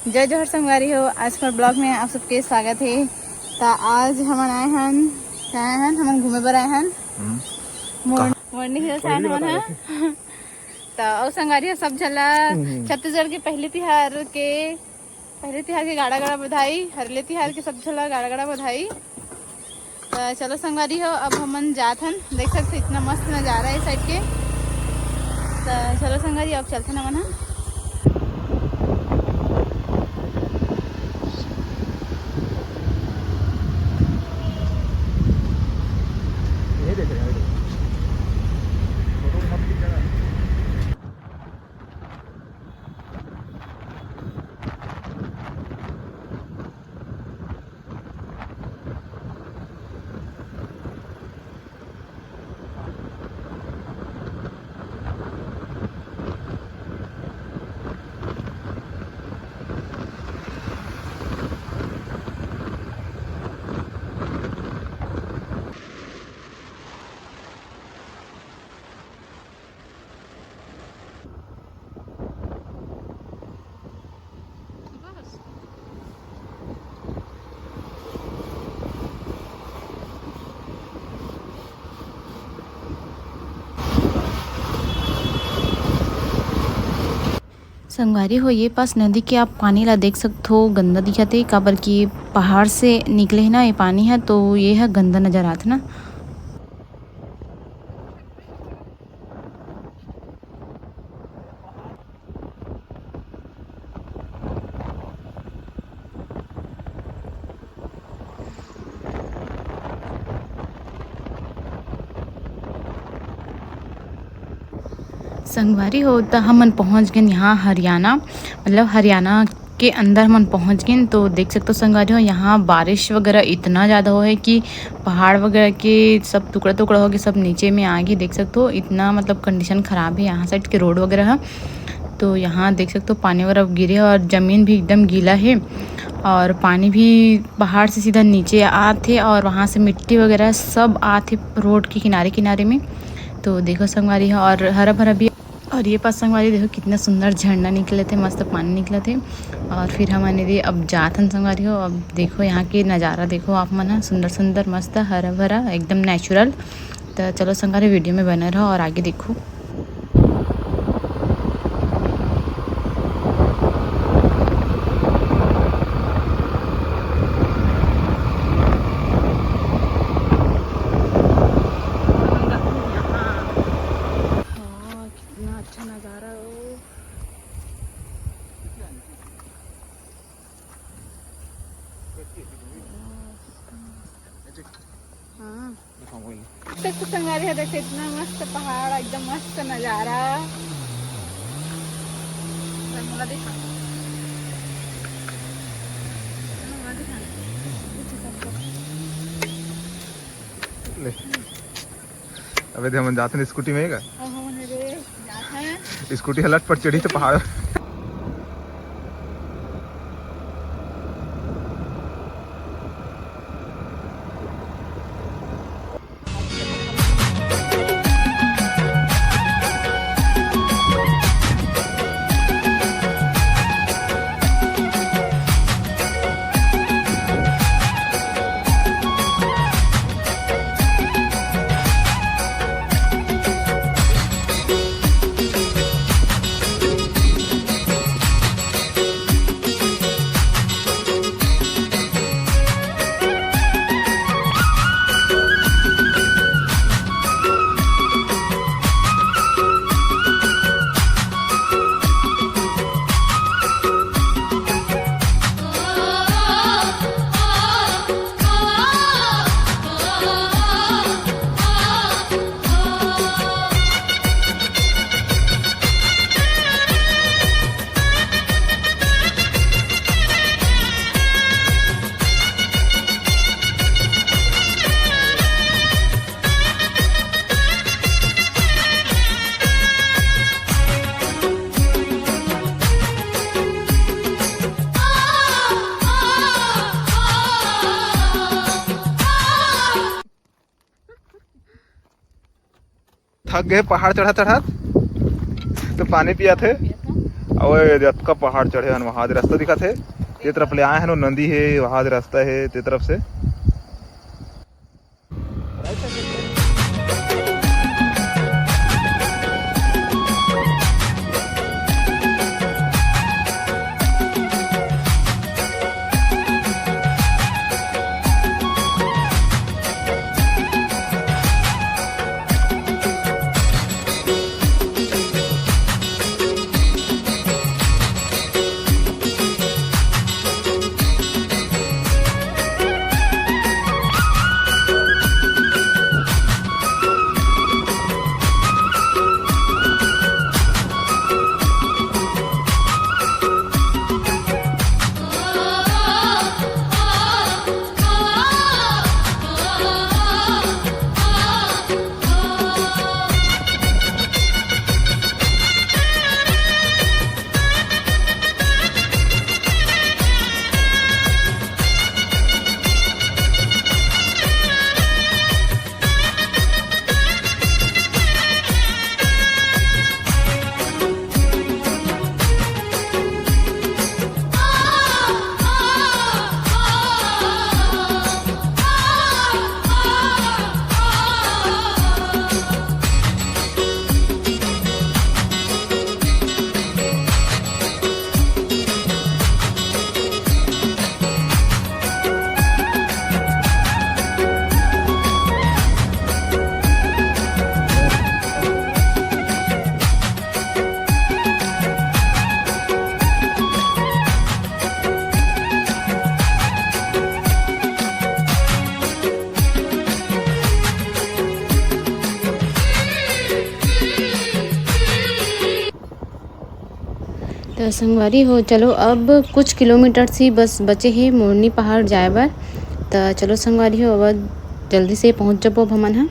जय जोहर संगवारी हो। आज का ब्लॉग में आप सबके स्वागत है। तो आज हम आए हैं हम घूमे बर आए हैं मॉर्निंग हिल्स आए हैं। तो और संगवारी हो सब झला छत्तीसगढ़ के पहले तिहार के गाड़ा गाड़ा बधाई, हरले तिहार के सब झला गाड़ा गाड़ा बधाई। तो चलो संगवारी हो, अब हम जात हन, देख सकते इतना मस्त नज़ारा है साइड के। तो चलो संगवारी अब चलते ना मन। संगवारी हो, ये पास नदी के आप पानी ला देख सकते हो, गंदा दिखत है काबर की पहाड़ से निकले है ना ये पानी है, तो ये है गंदा नजर आता ना। संगवारी हो तो हमन पहुंच गए यहाँ हरियाणा, मतलब हरियाणा के अंदर हमन पहुंच गए। तो देख सकते हो संगवारी हो, यहाँ बारिश वगैरह इतना ज़्यादा हो है कि पहाड़ वगैरह के सब टुकड़ा टुकड़ा हो गए, सब नीचे में आ गए। देख सकते हो इतना मतलब कंडीशन ख़राब है यहाँ साइड के रोड वगैरह है। तो यहाँ देख सकते हो पानी वगैरह गिरे और ज़मीन भी एकदम गीला है, और पानी भी पहाड़ से सीधा नीचे आते और वहाँ से मिट्टी वगैरह सब आते रोड के किनारे किनारे में। तो देखो संगवारी हो, और हरा भरा भी। और ये पास संगवारी देखो कितना सुंदर झरना निकले थे, मस्त पानी निकले थे। और फिर हमारे अब जातन संगवारी हो, अब देखो यहाँ के नज़ारा देखो आप मन, सुंदर सुंदर मस्त हरा भरा एकदम नेचुरल। तो चलो संगवारी वीडियो में बने रहो और आगे देखो। अच्छा नज़ारा हो, हाँ तो संगवारी है, देखो इतना मस्त पहाड़, एकदम मस्त नज़ारा। अबे हम जाते हैं स्कूटी में, स्कूटी हलट पर चढ़ी तो पहाड़। थक गए पहाड़ चढ़ा चढ़ा, तो पानी पिया थे अवे जतका पहाड़ चढ़े हन वहाँ दे रास्ता दिखत हे। ते तरफ ले आए हन, नदी हे वहाँ दे रास्ता हे ते तरफ से। तो संगवारी हो चलो अब कुछ किलोमीटर ही बस बचे हैं मोरनी पहाड़ जाए बर। तो चलो संगवारी हो अब जल्दी से पहुँच जाबो अब हमन हा।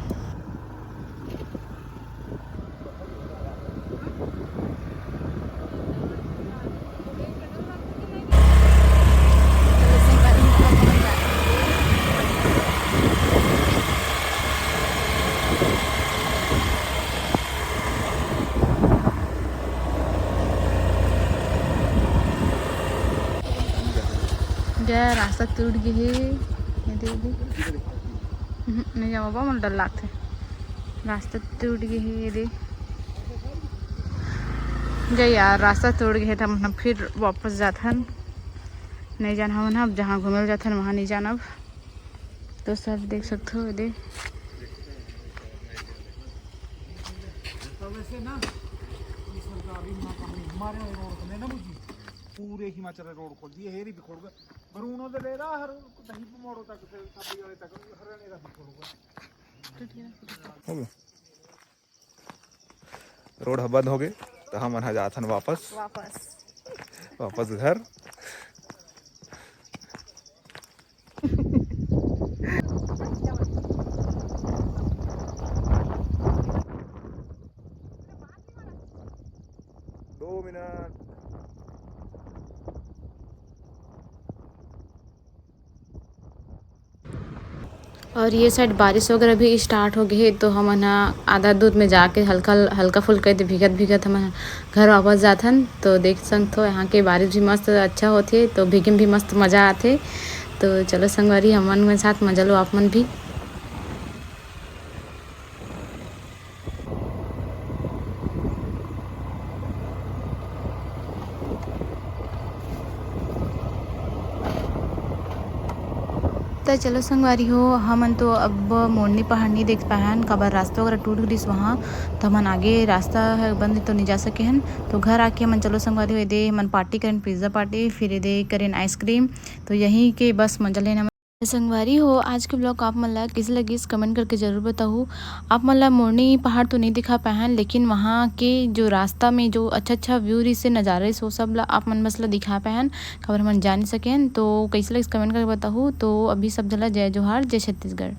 जय रास्ता टूट गए हे नहीं जाओ बाबा मन डर लागथे। रास्ता टूट गए हे दे जय यार रास्ता टूट गए तो हम फिर वापस जाथन। नहीं जान हमन अब जहाँ घूमे जाथन वहाँ नहीं जान। अब तो सब देख सकते हो दे पूरे हिमाचल रोड खोल दिए हेरी भी खोल गए पर उन्होंने ले रहा हर दही मोड़ो तक से छापी वाले तक हरियाणा का भी खोल गए। रोड बंद हो गए तो हम मन जाथन वापस घर। दो मिनट और ये साइड बारिश वगैरह भी स्टार्ट हो गई है तो हम आधा दूर में जाके हल्का फुल्का भीगत हम घर वापस जाथन। तो देख सकते हो यहाँ के बारिश भी मस्त अच्छा होते तो भीगे भी मस्त मज़ा आते। तो चलो संगवारी हमन के साथ मजा लो आप मन भी। तो चलो संगवारी हो हमन तो अब मोरनी पहाड़ नहीं देख पाए हैं काबर रास्ता वगैरह टूट गई वहाँ। तो हमन आगे रास्ता है बंद तो नहीं जा सके हैं। तो घर आके हमन चलो संगवारी हो ये हमन पार्टी करें पिज़्ज़ा पार्टी फिर ये करें आइसक्रीम। तो यहीं के बस मजा लेना संगवारी हो। आज के ब्लॉग आप मन ला किस लगी कमेंट करके ज़रूर बताओ। आप मन ला मोरनी पहाड़ तो नहीं दिखा पाए हैं लेकिन वहाँ के जो रास्ता में जो अच्छा व्यू से नज़ारे सो सब ला आप मन बस ला दिखा पाए हैं खबर मन जान सकें। तो कैसे लगी कमेंट करके बताओ। तो अभी सब जला जय जोहार जय छत्तीसगढ़।